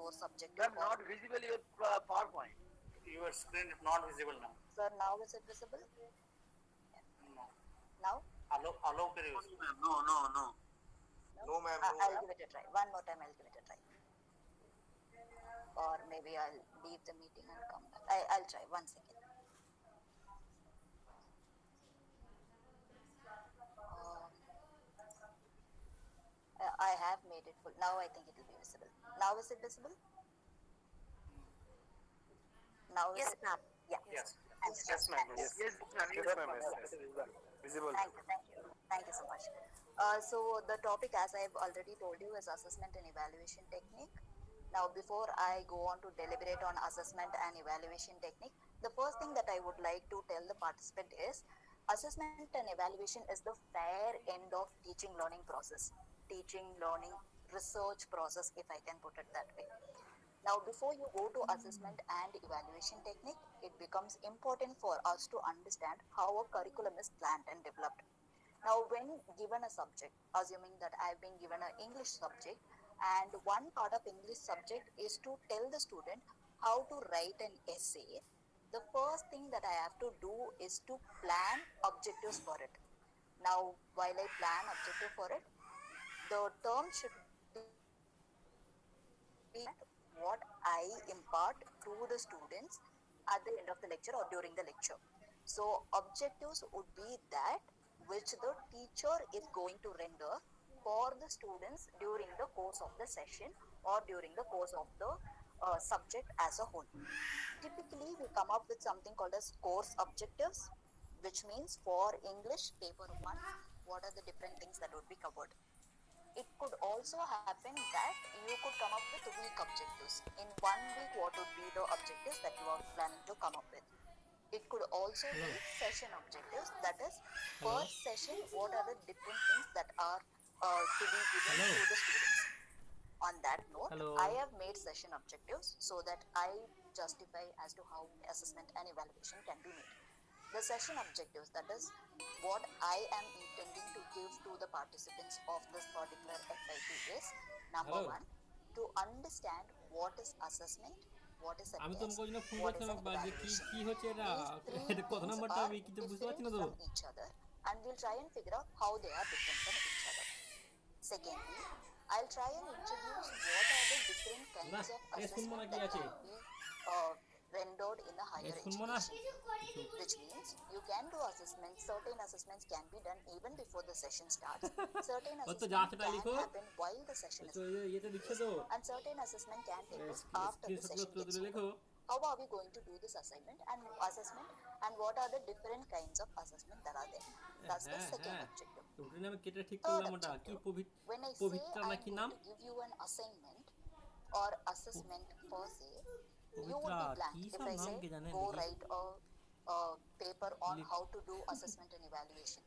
course objective. Ma'am, not visible your PowerPoint. Your screen is not visible now. Sir, now is it visible? No. Now? Allow per use. No, ma'am. No, no, no. No? No, ma'am. No, I'll ma'am. give it a try. One more time, I'll give it a try. Or maybe I'll leave the meeting and come back. I'll try. 1 second. Um, I have made it full. Now I think it will be visible. Now is it visible? Now is Yes, it? ma'am. Yeah. Yes. Thank you. Yes, ma'am. Yes, Yes. ma'am. Yes, Yes, ma'am. ma'am. Yes, yes. Visible. Thank you so much. So the topic, as I've already told you, is assessment and evaluation technique. Now, before I go on to deliberate on assessment and evaluation technique, the first thing that I would like to tell the participant is assessment and evaluation is the fair end of teaching learning process, teaching learning research process, if I can put it that way. Now, before you go to assessment and evaluation technique, it becomes important for us to understand how a curriculum is planned and developed. Now, when given a subject, assuming that I've been given an English subject, and one part of English subject is to tell the student how to write an essay, the first thing that I have to do is to plan objectives for it. Now, while I plan objective for it, the term should be what I impart to the students at the end of the lecture or during the lecture. So objectives would be that which the teacher is going to render for the students during the course of the session or during the course of the subject as a whole. Typically, we come up with something called as course objectives, which means for English paper 1, what are the different things that would be covered. It could also happen that you could come up with week objectives. In 1 week, what would be the objectives that you are planning to come up with? It could also be session objectives, that is, per session, what are the different things that are to be given to the students. On that note, I have made session objectives so that I justify as to how assessment and evaluation can be made. The session objectives, that is what I am intending to give to the participants of this particular FIP, is number one, to understand what is assessment, what is a আমি test, তোমাকে ওই জন্য phone what is করছিলাম an একবার যে কি evaluation. কি হচ্ছে এটা These three এটা কত things নাম্বারটা are আমি কিন্তু বুঝতে পারছি different না তো from each other, and we'll try and figure out how they are different from each other. Secondly, I'll try and introduce what are the different না kinds of এ শুনবো না assessment কি that আছে can be uh, rendered in the A higher শুনবো না education, which means you can do assessments. Certain assessments can be done even before the session starts. Certain ও তো যা assessment আছে তাই can লিখো happen while the session is তো taking ইয়েতে লিখে place, তো and certain assessment can take place after the স্ক্রিনশটগুলো session তুলে gets তুলে over. লেখো How are we going to do this assignment and assessment, and what are the different kinds of assessment that are there? That's the হ্যাঁ second হ্যাঁ objective. ওটা আমি কেটে ঠিক Third করলাম ওটা কি objective, when I say Pabitra না I'm কি going নাম to give you an assignment or assessment per se, you would Pabitra be কি blank. If সব I নাম say কে জানেন go দেখি write a paper on how to do assessment and evaluation,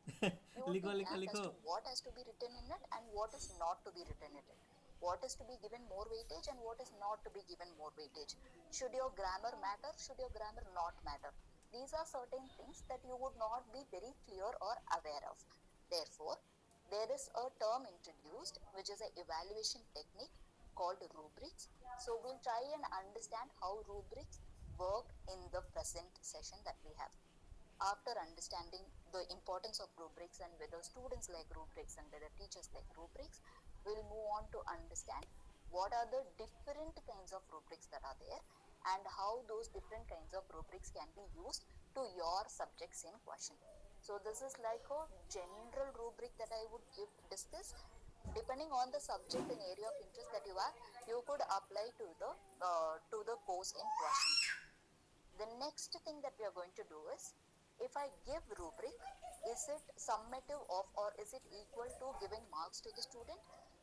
you would লিখো be লিখো blank as লিখো to what has to be written in it and what is not to be written in it. What is to be given more weightage and what is not to be given more weightage. Should your grammar matter? Should your grammar not matter? These are certain things that you would not be very clear or aware of. Therefore, there is a term introduced which is an evaluation technique called rubrics. So we'll try and understand how rubrics work in the present session that we have. After understanding the importance of rubrics and whether students like rubrics and whether teachers like rubrics, we'll move on to understand what are the different kinds of rubrics that are there and how those different kinds of rubrics can be used to your subjects in question. So this is like a general rubric that I would discuss. Depending on the subject and area of interest that you have, you could apply to the course in question. The next thing that we are going to do is, if I give rubric, is it summative of or is it equal to giving marks to the student?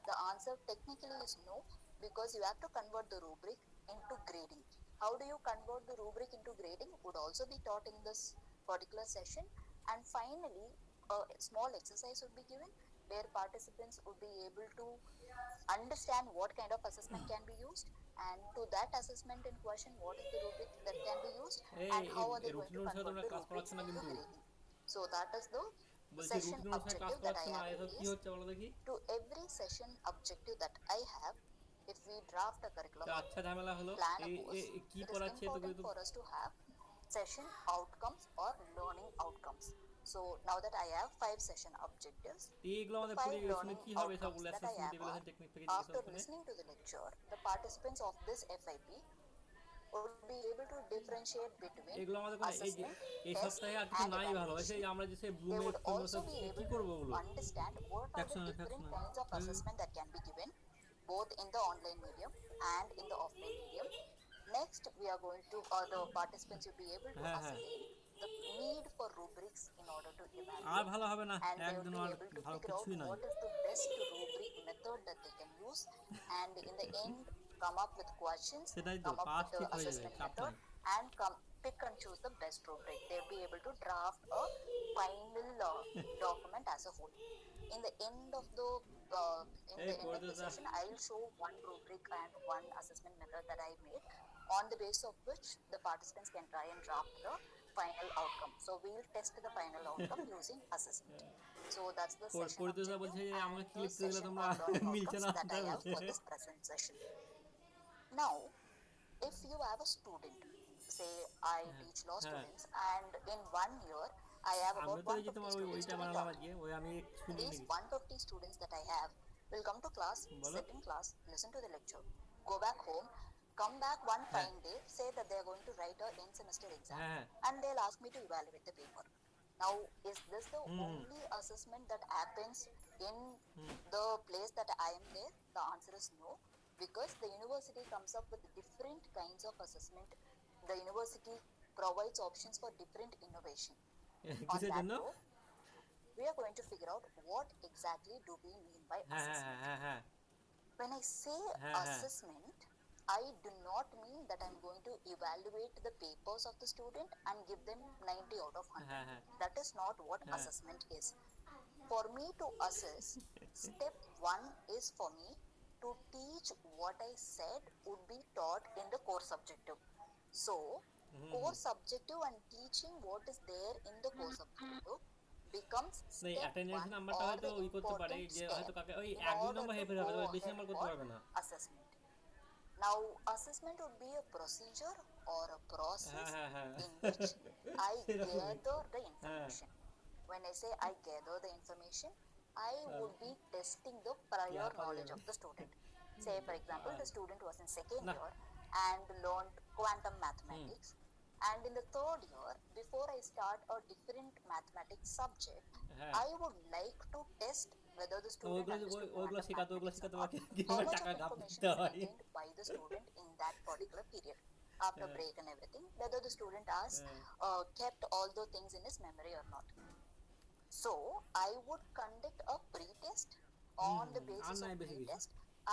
The answer technically is no, because you have to convert the rubric into grading. How do you convert the rubric into grading would also be taught in this particular session. And finally, a small exercise would be given where participants would be able to understand what kind of assessment can be used, and to that assessment in question, what is the rubric that can be used, এই and how are they going routine to অনুসারে convert তোমরা the কাজ rubrics করাচ্ছ না into কিন্তু grading. So that is the বলছি session routine অনুসারে কাজ objective that I করাচ্ছ না have এসব কি placed. হচ্ছে বলো দেখি To every session objective that I have, if we draft a তো curriculum or আচ্ছা ঝামেলা হলো plan a এই course, কি it is পড়াচ্ছে তোকে important তো for us to have session outcomes or learning outcomes. So now that I have 5 session objectives, এইগুলো the আমাদের five পড়ে শুনে learning কি হবে outcomes সবগুলো that I assessment have are: evaluation technique থেকে জিজ্ঞাসা after শুনে listening to the lecture, the participants of this FIP would be able to differentiate between এগুলো আমাদের কোনো assessment, এই test, সপ্তাহে আর কিছু and নাই ভালো evaluation. সেই আমরা যে সেই They ব্লুমের would তোমরা also সব be কি able to করবো ওগুলো understand what are the different factional kinds of assessment that can be given both in the online medium and in the offline medium. Next, we are going to, or the participants will be able to হ্যাঁ হ্যাঁ ascertain the need for rubrics in order to R evaluate, ভালো হবে না and they would একদিনও be R able to ভালো figure out কিছুই নাই what is the best rubric method that they can use, and in the end come up with questions, সেটাই তো come up pass with the ঠিক হয়ে যাবে assessment চাপ method, নাই and pick and choose the best rubric. They'll be able to draft a final document as a whole. In the end of the uh, in এই the end করে of they the যা session, I will show one rubric and one assessment method that I made, on the basis of which the participants can try and draft the final outcome. So we will test the final outcome using assessment. So that's the session করে দে যা objective বলছে যে and আমাকে the click করে দিলে session তোমরা on learning মিলছে outcomes না that তাই I have বলছে for this present session. Now, if you have a student, say I teach law হ্যাঁ students, and in 1 year I have আমি about তো এই যে 150 তোমার students ওইটা to be বানালাম taught. আজকে ওই আমি শুনি These নাকি 150 students that I have will come to class, বলো sit in class, listen to the lecture, go back home, come back one হ্যাঁ fine day, say that they are going to write a end semester exam, হ্যাঁ হ্যাঁ and they'll ask me to evaluate the paper. Now, is this the hmm hmm only assessment that happens in hmm the place that I am there? The answer is no, because the university comes up with different kinds of assessment. The university provides options for different innovation. On কিসের that জন্য note, we are going to figure out what exactly do we mean by হ্যাঁ হ্যাঁ assessment. হ্যাঁ হ্যাঁ When I say হ্যাঁ হ্যাঁ assessment, I do not mean that I'm going to evaluate the papers of the student and give them 90 out of 100. হ্যাঁ হ্যাঁ That is not what হ্যাঁ assessment is. For me to assess, step one is for me to teach what I said would be taught in the core subjective. So, core subjective and teaching what is there in the core subjective becomes না এই step attendance one নাম্বারটা or হয়তো the ওই করতে পারে important যে step হয়তো কাকে ওই in এক দুই order নম্বর to হেল্পের go হবে তবে বেশি ahead নম্বর করতে for পারবে না assessment. Now, assessment would be a procedure or a হ্যাঁ process হ্যাঁ হ্যাঁ in which I সেরকমই gather the হ্যাঁ information. When I say I gather the information, I হ্যাঁ would be testing the prior ইহা পাওয়া knowledge যাবে of the student. Say, for example, the student was in second না year and learned quantum hmm mathematics. And in the third year, before I start a different mathematics subject, হ্যাঁ I would like to test whether the তো student understood ওইগুলো quantum শেখাতে mathematics or not, আমাকে how কিভাবে much of টাকা gap information দিতে is হয় retained by the student in that particular period. After হ্যাঁ break and everything, whether the student has হ্যাঁ kept all the things in his memory or not. So I would conduct a pre-test. Hmm On the hmm আর basis of নাই বেশি কিছু pre-test,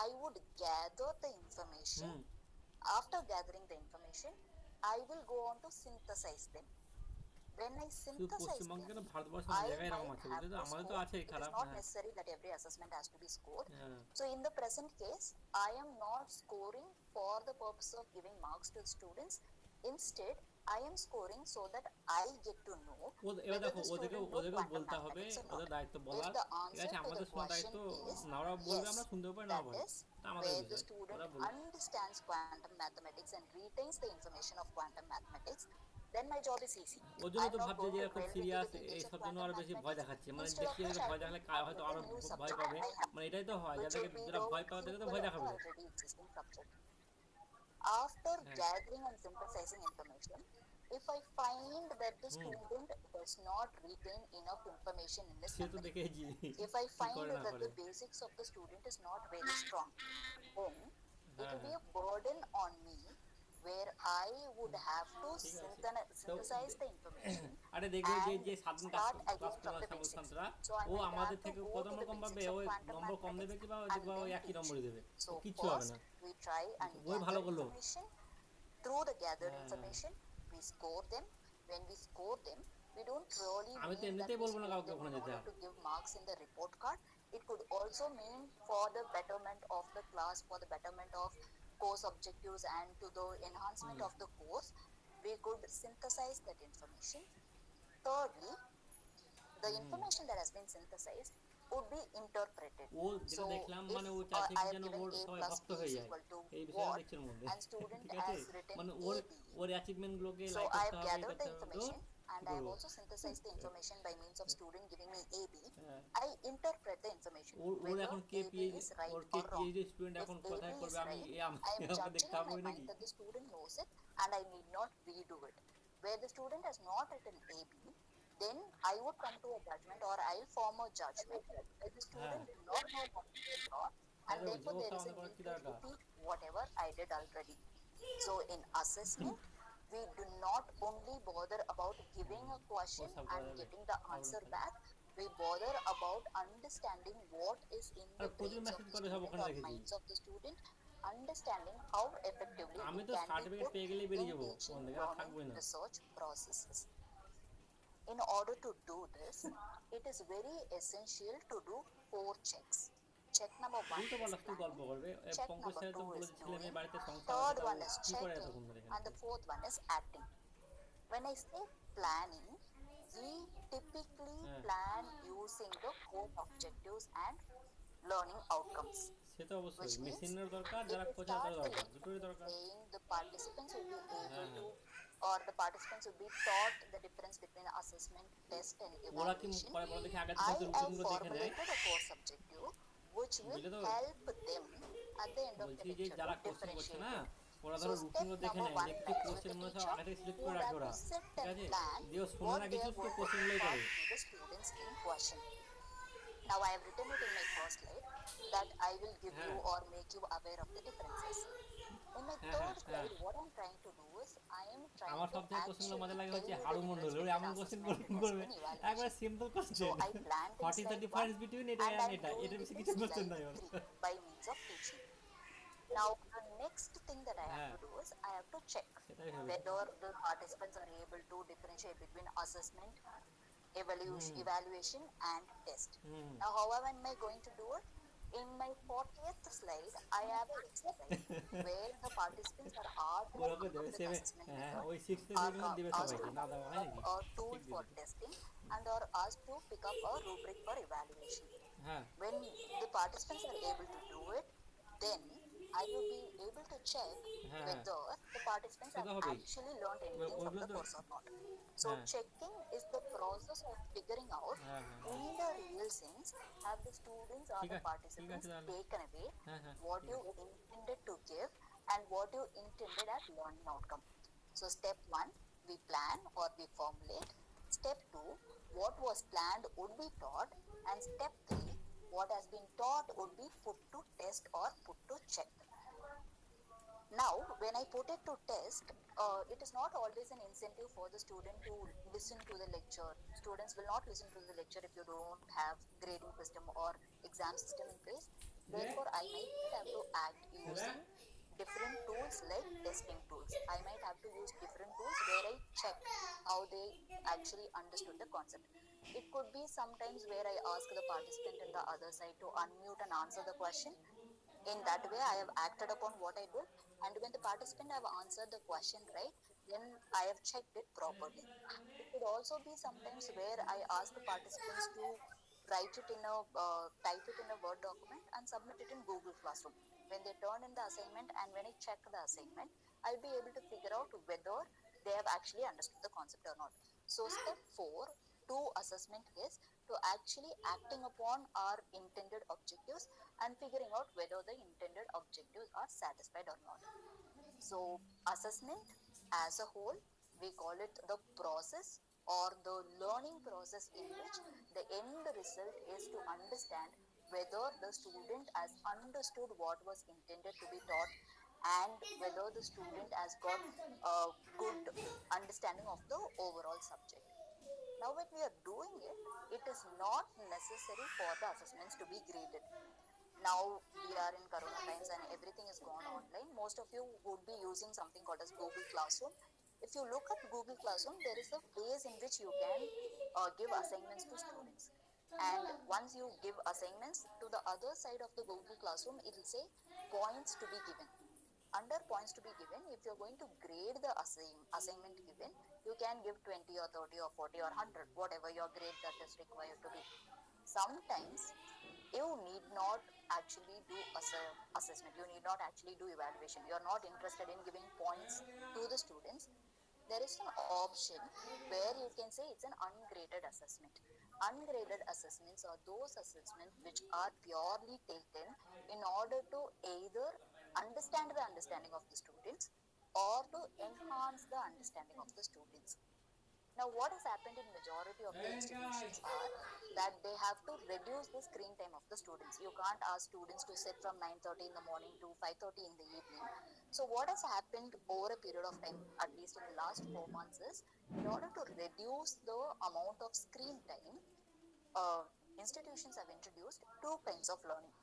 I would gather the information. Hmm After gathering the information, I will go on to synthesize them. When I শুধু synthesize পশ্চিমবঙ্গে them, কেন ভারতবর্ষে অনেক I জায়গায় এরকম might আছে have বুঝলে তো to আমাদের তো score. আছেই It is খারাপ not হ্যাঁ necessary that every assessment has to be scored. হ্যাঁ So in the present case, I am not scoring for the purpose of giving marks to the students. Instead, I am scoring so that I get to know এবার whether দেখো the ওদেরকেও student knew ওদেরকেও quantum বলতে হবে mathematics or not. ওদের দায়িত্ব If বলার the ঠিক answer আছে to the আমাদের শোনা question দায়িত্ব is না ওরা বলবে yes, আমরা শুনতেও পারি না that পারি is তা আমাদের where the বিষয় student ওরা বলুক understands quantum mathematics and retains the information of quantum mathematics, then my job is easy. ওর জন্য I am তো not ভাবছে going যে to খুব delve into serious the details of এইসব জন্য quantum আরো বেশি ভয় mathematics. দেখাচ্ছে মানে Instead of বেশি which, I ভয় will দেখালে come up হয়তো with আরো a new ভয় subject পাবে that I have, মানে এটাই তো হয় which যাদেরকে will be যারা the ভয় পাবে তাদেরকে তো sequel ভয় of the দেখাবে already existing subject. After হ্যাঁ gathering and synthesizing information, if I find that the hmm student does not retain enough information in his সে তো memory, দেখেছি if I কি find করে না that করে the basics of the student is not very strong, then it হ্যাঁ will be হ্যাঁ a burden on me where I would have to ঠিক আছে তো synthesize the information আরে দেখবে যে and যে স্বাধীন start ক্লাস again from করে the শ্যামল basics. শান্তরা So I ও might আমাদের have to থেকে go কত to নম্বর the কম পাবে basics of ওই quantum নম্বর কম দেবে mathematics কিংবা and দেখবা ওই then একই teach. নম্বরই দেবে So কিচ্ছু হবে first না we try and ওই ভালো gather করলো information. Through the gathered হ্যাঁ information, we score them. When we score them, we don't really আমি তো mean that এমনিতেই we বলবো না score কাউকে them ওখানে in যেতে order R to give marks in the report card. It could also mean for the betterment of the class, for the betterment of course objectives and to the enhancement of the course. We could synthesize that information. Thirdly, the information that has been synthesized would be interpreted. ও যেটা So দেখলাম if মানে ও চাইছে I কি have যেন given or a সবাই plus ভক্ত b হয়ে is যায় equal to এই বিষয়টা what, দেখছে ওর মধ্যে and student ঠিক আছে has written মানে a ওর b, ওর অ্যাচিভমেন্টগুলোকে so লাইক I করতে have হবে এই gathered করতে the হবে তো information কি and I have করবো also synthesized the information by means of student giving me AB. হ্যাঁ I interpret the information or or whether এখন কে AB PhD is right or K or wrong. PhD student If এখন AB কথায় is করবে আমি right, A I am আমাকে judging দেখতে in হবে my mind নাকি that the student knows it and I need not redo it. Where the student has not written AB, then I would come to a judgment or I'll form a judgment that the হ্যাঁ student did not know what he thought and তাহলে বলছি therefore O there is সামনে a করার need কি to দরকার repeat whatever I did already. So in assessment, we do not only bother about giving a O question সব করা and যাবে getting the problem answer থাকে back. We bother about understanding what is in আর the প্রচুর brains of message the করে সব student ওখানে or রেখেছি minds of the student, understanding how effectively আমি it তো can be সার্টিফিকেট put পেয়ে গেলেই in বেরিয়ে যাবো teaching, ওখান থেকে আর learning, থাকবোই না research processes. In order to do this, it is very essential to do 4 checks. Check number 1 উল্টো is পাল্টা কি গল্প planning, করবে check পঙ্কজ number স্যার তো 2 is বলেছে ছেলে doing, মেয়ে বাড়িতে সংসার আছে third তাও one is কি করে checking, এতক্ষণ ধরে and এখানে the fourth one is acting. When I say planning, we typically হ্যাঁ plan using the core objectives and learning outcomes, সে তো অবশ্যই which means মেশিনের দরকার if যারা we কোচার start তারা the দরকার lecture দুটোই by দরকার saying the participants will be হ্যাঁ able হ্যাঁ to, or the participants will be taught the difference between assessment, test, and ওরা কি evaluation, করে বলো দেখি আগে থেকে I হচ্ছে have রুটিনগুলো দেখে নেয় formulated a course objective which will বুঝলে তো help them at the end of the বলছি যে lecture to যারা কোচিং করছে differentiate না it. ওরা So ধরো step রুটিনগুলো দেখে number নেয় one যে কিছু lies with কোশ্চেন the মনে সব teacher আগে থেকে সিলেক্ট who করে would রাখে have to ওরা set ঠিক and আছে plan দিয়ে ও শোনার what আগে they are শুধু going to কোশ্চেনগুলোই করে talk to the students in question. Now I have written it in my first slide that I will give you হ্যাঁ or make you aware of the differences. In my হ্যাঁ হ্যাঁ third হ্যাঁ slide, what I'm trying to do is I am trying আমার to সব থেকে কোশ্চেনগুলো actually মজা লাগে tell হচ্ছে you the Haru Mondal difference or between এমন কোশ্চেন assessment, test, করবে and একবারে evaluation. Simple So question I planned in what is the slide 1 difference between এটা and অ্যান্ড I'm এটা doing এটার it বেশি in কিছু কোশ্চেন slide নাই ওর 3 by means of teaching. Now the next thing that I have হ্যাঁ to do is I have to check সেটাই ভেবেছি whether the participants are able to differentiate between assessment, hmm evaluation, and test. Hmm Now, how am I going to do it? In my 40th slide, I have an exercise where the participants are asked to ওরকম come up দেবে with seven assessment হ্যাঁ method, ওই six are seven দেবে asked to সবাইকে না come দেওয়া up হয় with নাকি a tool ঠিক for দিয়েছে testing, and are asked to pick up a rubric for evaluation. হ্যাঁ When the participants are able to do it, then I will be able to check হ্যাঁ হ্যাঁ whether the participants say have তো হবেই actually learned anything from ওইগুলো the তো course or not. So হ্যাঁ checking is the process of figuring out হ্যাঁ হ্যাঁ in the real sense have the students or the ঠিক আছে participants তাহলে taken away হ্যাঁ হ্যাঁ what ঠিক you আছে intended to give and what you intended as learning outcome. So step 1, we plan or we formulate. Step 2, what was planned would be taught, and step 3, what has been taught would be put to test or put to check. Now, when I put it to test, it is not always an incentive for the student to listen to the lecture. Students will not listen to the lecture if you don't have grading system or exam system in place. Therefore, I might have to act using different tools like testing tools. I might have to use different tools where I check how they actually understood the concept. It could be sometimes where I ask the participant in the other side to unmute and answer the question. In that way, I have acted upon what I did, and when the participant have answered the question right, then I have checked it properly. It could also be sometimes where I ask the participants to write it in a type it in a Word document and submit it in Google Classroom. When they turn in the assignment and when I check the assignment, I'll be able to figure out whether they have actually understood the concept or not. So step 4 to assessment is to actually acting upon our intended objectives and figuring out whether the intended objectives are satisfied or not. So assessment as a whole, we call it the process or the learning process in which the end result is to understand whether the student has understood what was intended to be taught and whether the student has got a good understanding of the overall subject. Now, when we are doing it, it is not necessary for the assessments to be graded. Now we are in Corona times and everything is gone online. Most of you would be using something called as Google Classroom. If you look at Google Classroom, there is a place in which you can give assignments to students. And once you give assignments to the other side of the Google Classroom, it will say points to be given. Under points to be given, if you're going to grade the assignment given, you can give 20 or 30 or 40 or 100, whatever your grade that is required to be. sometimes you need not actually do assessment, you need not actually do evaluation, you are not interested in giving points to the students. There is an option where you can say it's an ungraded assessment. Ungraded assessments are those assessments which are purely taken in order to either understand the understanding of the students or to enhance the understanding of the students. Now, what has happened in majority of the institutions are that they have to reduce the screen time of the students. You can't ask students to sit from 9:30 in the morning to 5:30 in the evening. So, what has happened over a period of time, at least in the last 4 months, is in order to reduce the amount of screen time, uh, institutions have introduced two kinds of learning.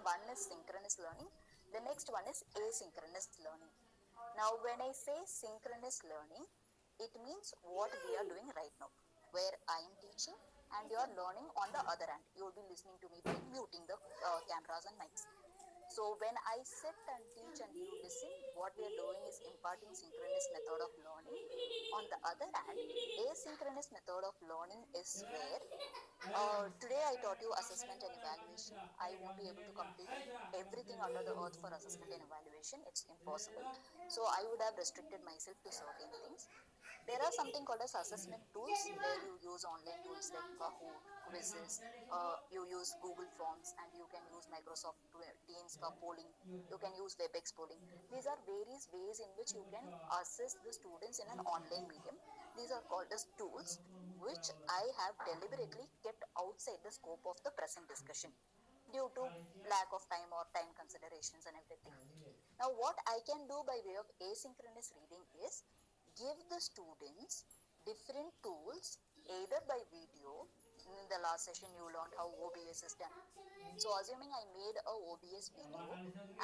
One is synchronous learning, the next one is asynchronous learning. Now, when I say synchronous learning, it means what we are doing right now, where I am teaching and you are learning on the other hand. You will be listening to me by muting the cameras and mics. So when I sit and teach and you listen, what we are doing is imparting synchronous method of learning. On the other hand, asynchronous method of learning is where today I taught you assessment and evaluation. I won't be able to complete everything under the earth for assessment and evaluation. It's impossible. So I would have restricted myself to certain things. There are something called as assessment tools where you use online tools like Kahoot, quizzes, you use Google Forms, and you can use Microsoft Teams for polling. You can use WebEx polling. These are various ways in which you can assess the students in an online medium. These are called as tools, which I have deliberately kept outside the scope of the present discussion due to lack of time or time considerations and everything. Now, what I can do by way of asynchronous reading is give the students different tools either by video. In the last session, you learned how OBS is done. So, assuming I made a OBS video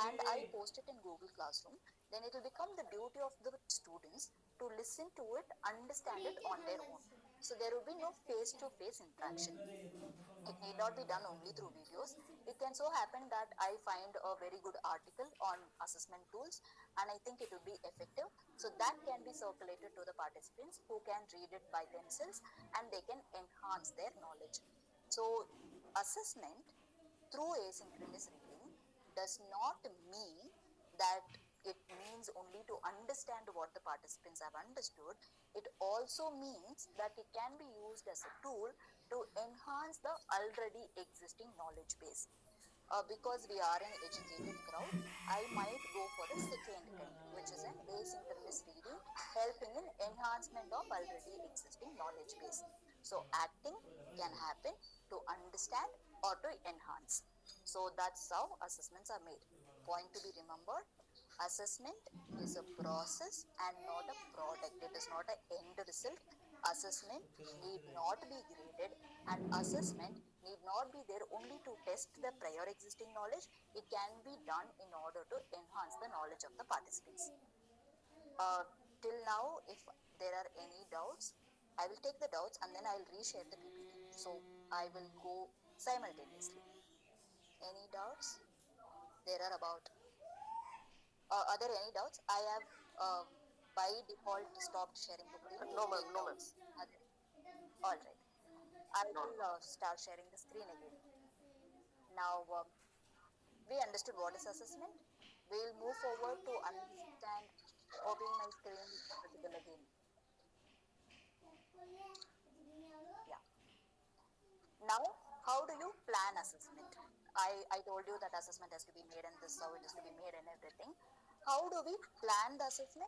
and I post it in Google Classroom, then it will become the duty of the students to listen to it, understand it on their own. So, there will be no face to face interaction. It need not be done only through videos. It can so happen that I find a very good article on assessment tools and I think it will be effective. So that can be circulated to the participants who can read it by themselves and they can enhance their knowledge. So assessment through asynchronous reading does not mean that it means only to understand what the participants have understood. It also means that it can be used as a tool to enhance the already existing knowledge base. Because we are an educated crowd, I might go for the second kind, which is an asynchronous reading, helping in enhancement of already existing knowledge base. So acting can happen to understand or to enhance. So that's how assessments are made. Point to be remembered, assessment is a process and not a product. It is not an end result. Assessment need not be graded and assessment need not be there only to test the prior existing knowledge. It can be done in order to enhance the knowledge of the participants. Till now, if there are any doubts, I will take the doubts and then I will reshare the PPT. So I will go simultaneously. Any doubts? There are about, are there any doubts? I have by default stopped sharing the screen. No, ma'am, Any no, ma'am. doubts? Are there? All right. I will start sharing the screen again. Now, we understood what is assessment. We'll move forward to understand, hoping my screen is visible again. Yeah. Now, how do you plan assessment? I told you that assessment has to be made and this is how it is to be made and everything. How do we plan the assessment?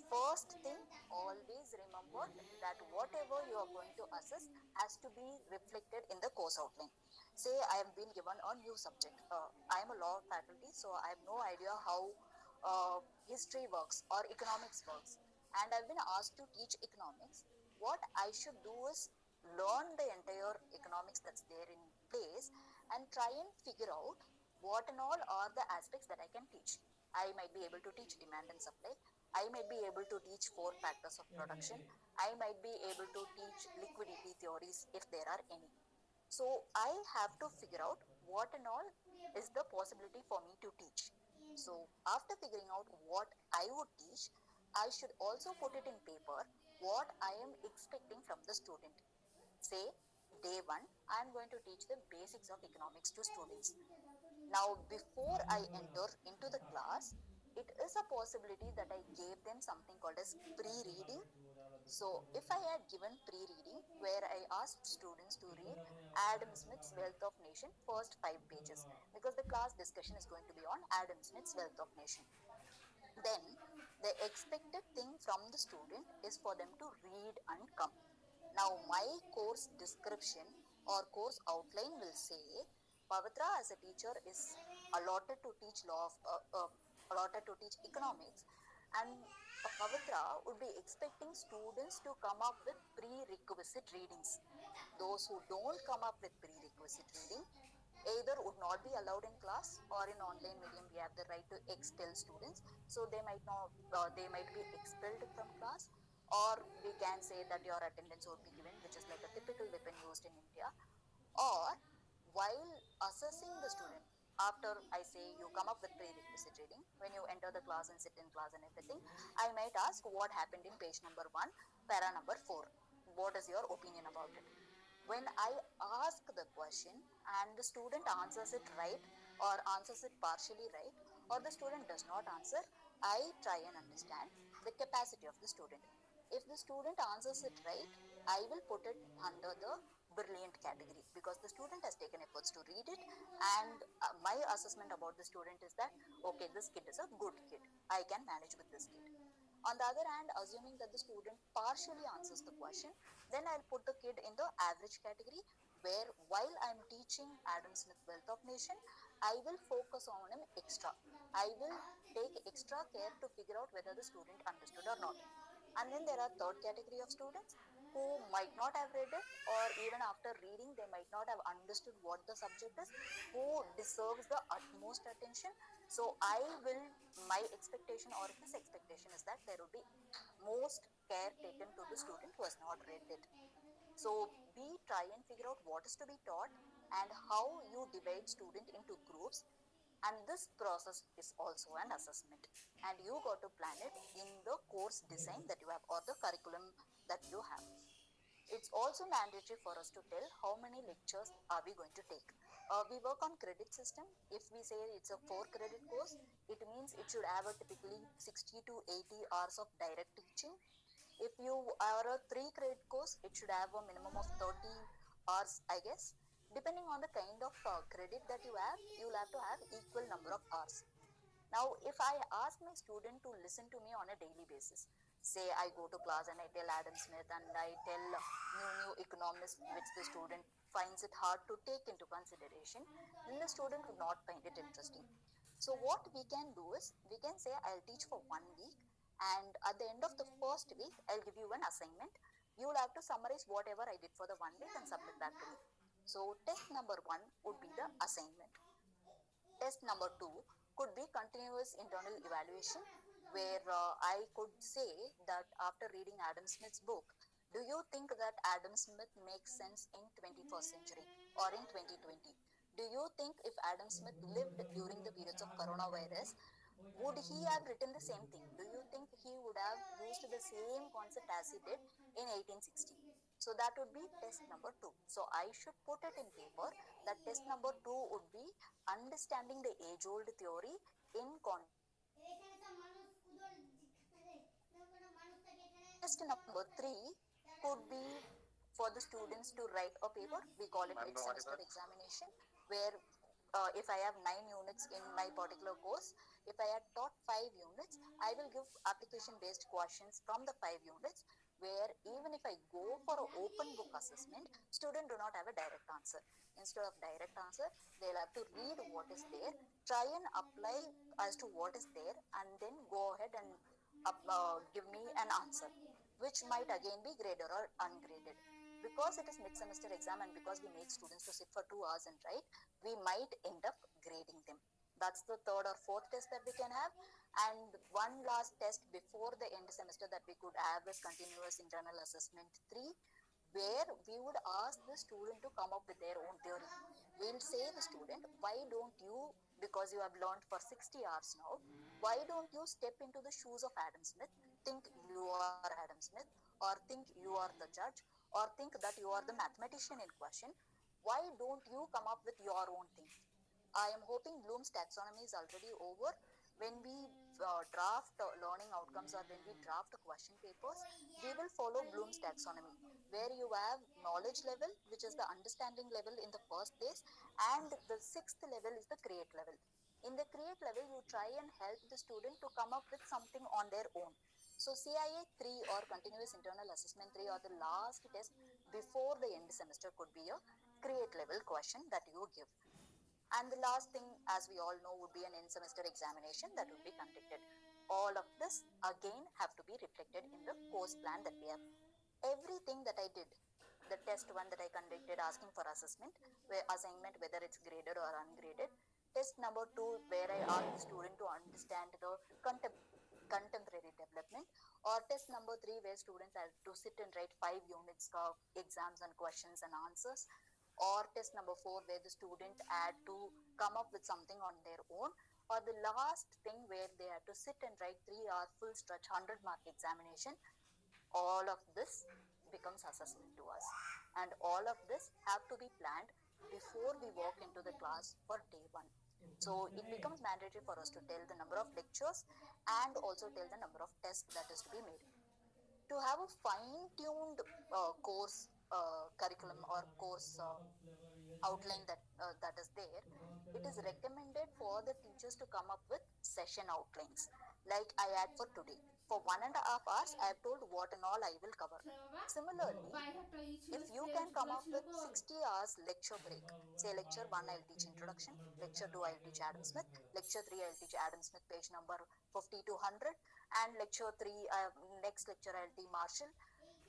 First thing, always remember that whatever you are going to assess has to be reflected in the course outline. Say I have been given a new subject. I am a law faculty, so I have no idea how history works or economics works. And I've been asked to teach economics. What I should do is learn the entire economics that's there in place and try and figure out what and all are the aspects that I can teach. I might be able to teach demand and supply. I might be able to teach four factors of production. I might be able to teach liquidity theories if there are any. So I have to figure out what and all is the possibility for me to teach. So after figuring out what I would teach, I should also put it in paper what I am expecting from the student. Say Day one, I am going to teach the basics of economics to students. Now, before I enter into the class, it is a possibility that I gave them something called as pre-reading. So, if I had given pre-reading where I asked students to read Adam Smith's Wealth of Nation first 5 pages, because the class discussion is going to be on Adam Smith's Wealth of Nation, then the expected thing from the student is for them to read and come. Now, my course description or course outline will say Pavitra as a teacher is allotted to teach allotted to teach economics, and Pavitra would be expecting students to come up with prerequisite readings. Those who don't come up with prerequisite reading either would not be allowed in class, or in online medium we have the right to expel students, so they might not they might be expelled from class, or we can say that your attendance would be given, which is like a typical weapon used in India. Or while assessing the student, after I say you come up with prerequisite reading, when you enter the class and sit in class and everything, I might ask what happened in page number 1, para number 4. What is your opinion about it? When I ask the question and the student answers it right, or answers it partially right, or the student does not answer, I try and understand the capacity of the student. If the student answers it right, I will put it under the brilliant category, because the student has taken efforts to read it, and my assessment about the student is that okay, this kid is a good kid, I can manage with this kid. On the other hand, assuming that the student partially answers the question, then I'll put the kid in the average category, where while I'm teaching Adam Smith Wealth of Nation, I will focus on him extra. I will take extra care to figure out whether the student understood or not. And then there are third category of students who might not have read it, or even after reading they might not have understood what the subject is, who deserves the utmost attention. So I will, my expectation or his expectation is that there will be most care taken to the student who has not read it. So we try and figure out what is to be taught and how you divide student into groups, and this process is also an assessment, and you got to plan it in the course design that you have, or the curriculum that you have. It's also mandatory for us to tell how many lectures are we going to take. We work on credit system. If we say it's a 4 credit course, it means it should have a typically 60 to 80 hours of direct teaching. If you are a 3 credit course, it should have a minimum of 30 hours, I guess. Depending on the kind of credit that you have, you'll have to have equal number of hours. Now, if I ask my student to listen to me on a daily basis, say I go to class and I tell Adam Smith and I tell new economists which the student finds it hard to take into consideration, then the student would not find it interesting. So what we can do is, we can say I'll teach for 1 week, and at the end of the first week I'll give you an assignment. You will have to summarize whatever I did for the 1 week and submit back to me. So test number 1 would be the assignment. Test number 2 could be continuous internal evaluation, where I could say that after reading Adam Smith's book, do you think that Adam Smith makes sense in 21st century or in 2020? Do you think if Adam Smith lived during the periods of coronavirus, would he have written the same thing? Do you think he would have used the same concept as he did in 1860? So that would be test number 2. So I should put it in paper that test number 2 would be understanding the age old theory in context of today's society. Test number 3 could be for the students to write a paper. We call it mid-semester examination, where if I have 9 units in my particular course, if I had taught 5 units, I will give application-based questions from the 5 units, where even if I go for an open book assessment, students do not have a direct answer. Instead of direct answer, they'll have to read what is there, try and apply as to what is there, and then go ahead and give me an answer, which might again be graded or ungraded. Because it is mid-semester exam and because we make students to sit for 2 hours and write, we might end up grading them. That's the third or fourth test that we can have. And one last test before the end semester that we could have is continuous internal assessment 3, where we would ask the student to come up with their own theory. We'll say the student, why don't you, because you have learned for 60 hours now, why don't you step into the shoes of Adam Smith, think you are Adam Smith, or think you are the judge, or think that you are the mathematician in question, why don't you come up with your own thing? I am hoping Bloom's taxonomy is already over. When we draft learning outcomes or when we draft question papers, we will follow Bloom's taxonomy, where you have knowledge level, which is the understanding level in the first place, and the sixth level is the create level. In the create level, you try and help the student to come up with something on their own. So CIA 3 or continuous internal assessment 3 or the last test before the end semester could be a create level question that you give. And the last thing, as we all know, would be an end semester examination that would be conducted. All of this again have to be reflected in the course plan that we have. Everything that I did, the test one that I conducted asking for assessment, where assignment, whether it's graded or ungraded. Test number two, where I asked the student to understand the contemporary development, or test number three, where students have to sit and write 5 units of exams and questions and answers, or test number four, where the student had to come up with something on their own, or the last thing where they had to sit and write 3 hour full stretch 100-mark examination. All of this becomes assessment to us, and all of this have to be planned before we walk into the class for day one. So it becomes mandatory for us to tell the number of lectures and also tell the number of tests that is to be made. To have a fine-tuned course curriculum or course outline that is there, it is recommended for the teachers to come up with session outlines, like I had for today. For 1.5 hours, I have told what and all I will cover. Similarly, if you can come up with 60 hours lecture break, say lecture 1 I'll teach introduction, lecture 2 I'll teach Adam Smith, lecture 3 I'll teach Adam Smith page number 50 to 100, and lecture 3 next lecture I'll teach Marshall.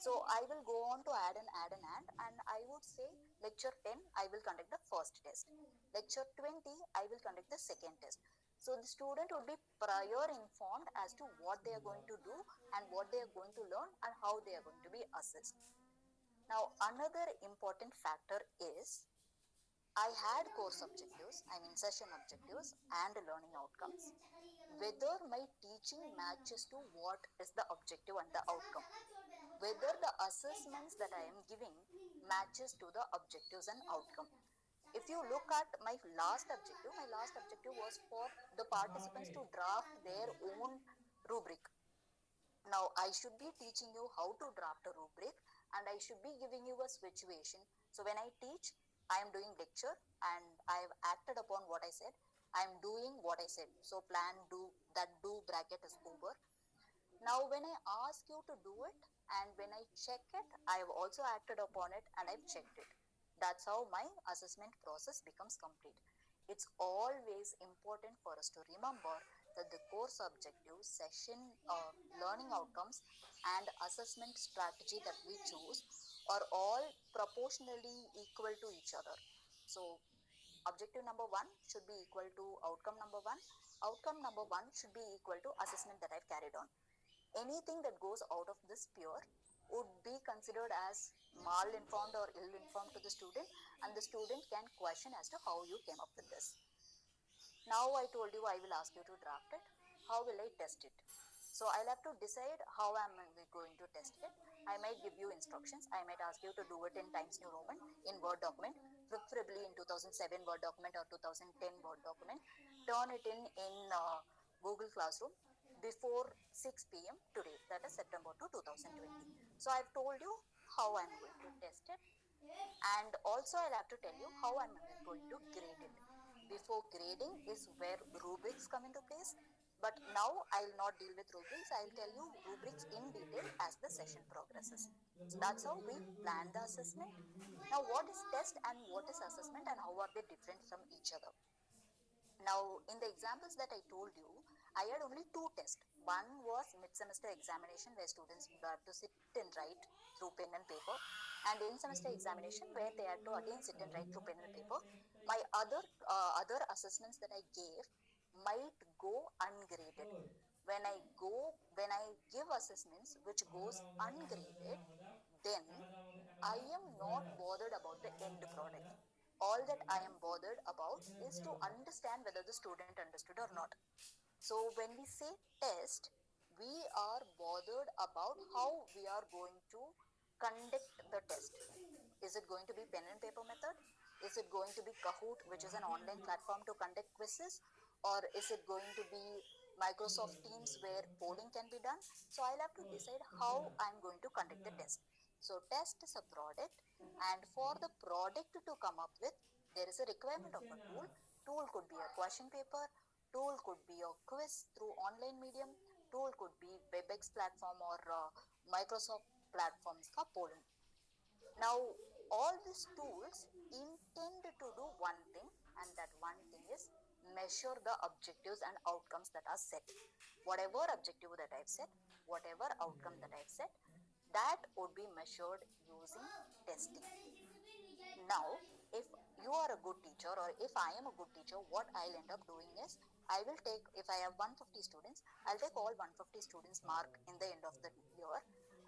So I will go on to and I would say lecture 10 I will conduct the first test. Lecture 20 I will conduct the second test. So the student would be prior informed as to what they are going to do and what they are going to learn and how they are going to be assessed. Now, another important factor is I had course objectives, I mean session objectives and learning outcomes. Whether my teaching matches to what is the objective and the outcome. Whether the assessments that I am giving matches to the objectives and outcome. If you look at my last objective was for the participants to draft their own rubric. Now, I should be teaching you how to draft a rubric and I should be giving you a situation. So, when I teach, I am doing lecture and I have acted upon what I said. I am doing what I said. So, plan, do, that do bracket is over. Now, when I ask you to do it and when I check it, I have also acted upon it and I've checked it. That's how my assessment process becomes complete. It's always important for us to remember that the course objectives, session learning outcomes, and assessment strategy that we choose are all proportionally equal to each other. So, objective number one should be equal to outcome number one. Outcome number one should be equal to assessment that I've carried on. Anything that goes out of this pure would be considered as mal-informed or ill-informed to the student, and the student can question as to how you came up with this. Now I told you I will ask you to draft it. How will I test it? So I'll have to decide how am I going to test it. I might give you instructions. I might ask you to do it in Times New Roman in Word document, preferably in 2007 Word document or 2010 Word document. Turn it in Google Classroom before 6 p.m. today, that is September 2, 2020. So I've told you how I'm going to test it, and also I'll have to tell you how I'm going to grade it. Before grading is where rubrics come into place, but now I'll not deal with rubrics. I'll tell you rubrics in detail as the session progresses. So that's how we plan the assessment. Now, what is test and what is assessment and how are they different from each other? Now, in the examples that I told you, I had only two tests. One was mid-semester examination where students had to sit and write through pen and paper, and in-semester examination where they had to again sit and write through pen and paper. My other assessments that I gave might go ungraded. When I give assessments which goes ungraded, then I am not bothered about the end product. All that I am bothered about is to understand whether the student understood or not. So when we say test, we are bothered about how we are going to conduct the test. Is it going to be pen and paper method? Is it going to be Kahoot, which is an online platform to conduct quizzes? Or is it going to be Microsoft Teams where polling can be done? So I'll have to decide how I'm going to conduct the test. So test is a product, and for the product to come up with, there is a requirement of a tool. Tool could be a question paper, tool could be a quiz through online medium, tool could be WebEx platform or Microsoft platforms for polling. Now, all these tools intend to do one thing, and that one thing is measure the objectives and outcomes that are set. Whatever objective that I've set, whatever outcome that I've set, that would be measured using testing. Now, if you are a good teacher, or if I am a good teacher, what I'll end up doing is I will take, if I have 150 students, I'll take all 150 students mark in the end of the year.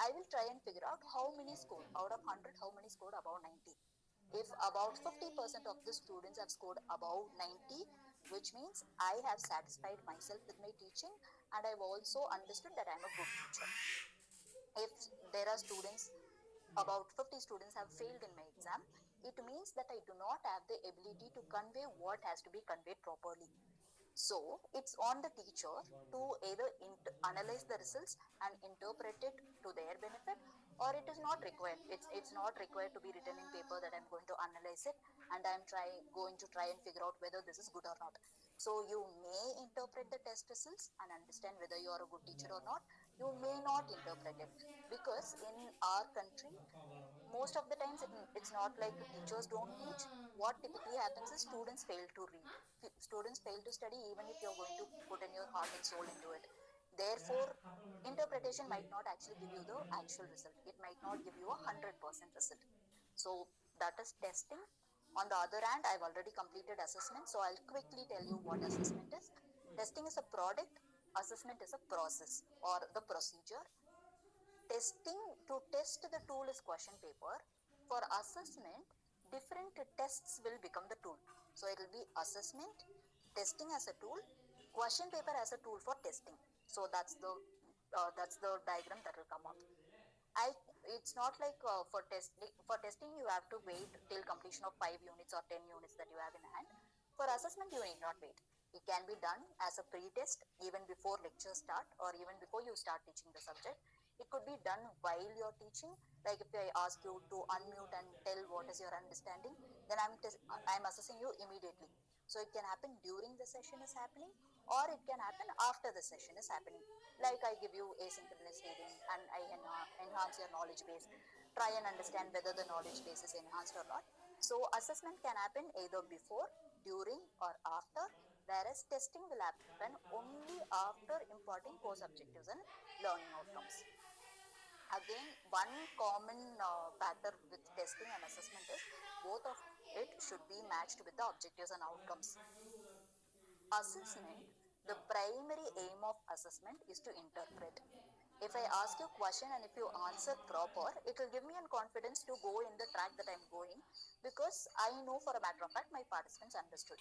I will try and figure out how many scored out of 100, how many scored above 90. If about 50% of the students have scored above 90, which means I have satisfied myself with my teaching, and I've also understood that I'm a good teacher. If there are students, about 50 students have failed in my exam, it means that I do not have the ability to convey what has to be conveyed properly. So it's on the teacher to either analyze the results and interpret it to their benefit, or it is not required. It's not required to be written in paper that I'm going to analyze it and going to try and figure out whether this is good or not. So you may interpret the test results and understand whether you are a good teacher or not. You may not interpret it, because in our country, most of the times it's not like teachers don't teach. What typically happens is students fail to read. Students fail to study even if you're going to put in your heart and soul into it. Therefore, interpretation might not actually give you the actual result. It might not give you 100% result. So that is testing. On the other hand, I've already completed assessment, so I'll quickly tell you what assessment is. Testing is a product, assessment is a process or the procedure. Testing, to test the tool is question paper. For assessment, different tests will become the tool. So it will be assessment, testing as a tool, question paper as a tool for testing. So that's the diagram that will come up. I It's not like for testing you have to wait till completion of 5 units or 10 units that you have in hand. For assessment, you need not wait. It can be done as a pre-test even before lectures start or even before you start teaching the subject. It could be done while you're teaching. Like if I ask you to unmute and tell what is your understanding, then I'm assessing you immediately. So it can happen during the session is happening, or it can happen after the session is happening. Like I give you asynchronous reading and I enhance your knowledge base. Try and understand whether the knowledge base is enhanced or not. So assessment can happen either before, during, or after, whereas testing will happen only after imparting course objectives and learning outcomes. Again, one common factor with testing and assessment is both of it should be matched with the objectives and outcomes. Assessment, the primary aim of assessment is to interpret. If I ask you a question and if you answer proper, it will give me a confidence to go in the track that I'm going, because I know for a matter of fact my participants understood.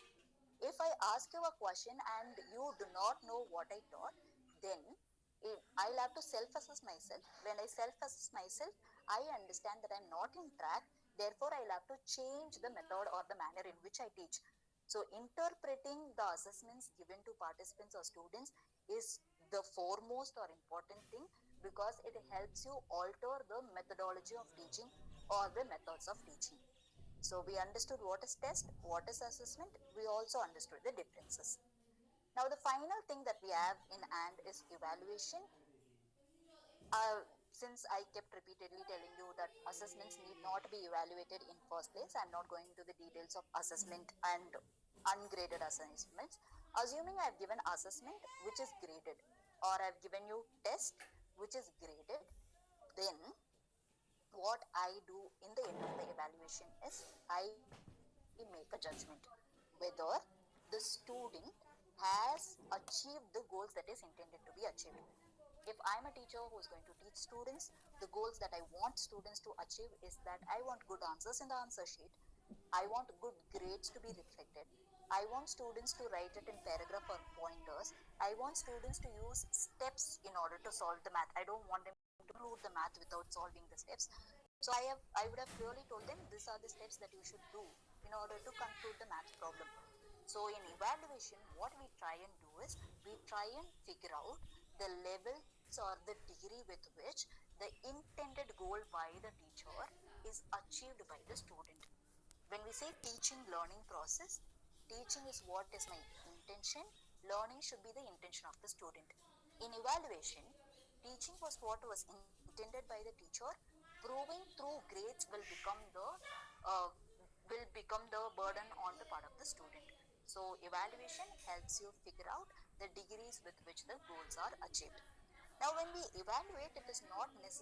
If I ask you a question and you do not know what I taught, then I'll have to self-assess myself. When I self-assess myself, I understand that I'm not in track. Therefore, I'll have to change the method or the manner in which I teach. So, interpreting the assessments given to participants or students is the foremost or important thing, because it helps you alter the methodology of teaching or the methods of teaching. So we understood what is test, what is assessment. We also understood the differences. Now the final thing that we have in hand is evaluation. Since I kept repeatedly telling you that assessments need not be evaluated in first place, I'm not going into the details of assessment and ungraded assessments. Assuming I've given assessment which is graded, or I've given you test which is graded, then what I do in the end of the evaluation is I make a judgment whether the student has achieved the goals that is intended to be achieved. If I'm a teacher who's going to teach students, the goals that I want students to achieve is that I want good answers in the answer sheet. I want good grades to be reflected. I want students to write it in paragraph or pointers. I want students to use steps in order to solve the math. I don't want them to include the math without solving the steps. So I would have clearly told them these are the steps that you should do in order to conclude the math problem. So in evaluation, what we try and do is we try and figure out the levels or the degree with which the intended goal by the teacher is achieved by the student. When we say teaching learning process, teaching is what is my intention, learning should be the intention of the student. In evaluation, teaching was what was intended by the teacher, proving through grades uh, will become the burden on the part of the student. So evaluation helps you figure out the degrees with which the goals are achieved. Now when we evaluate, it is not necessary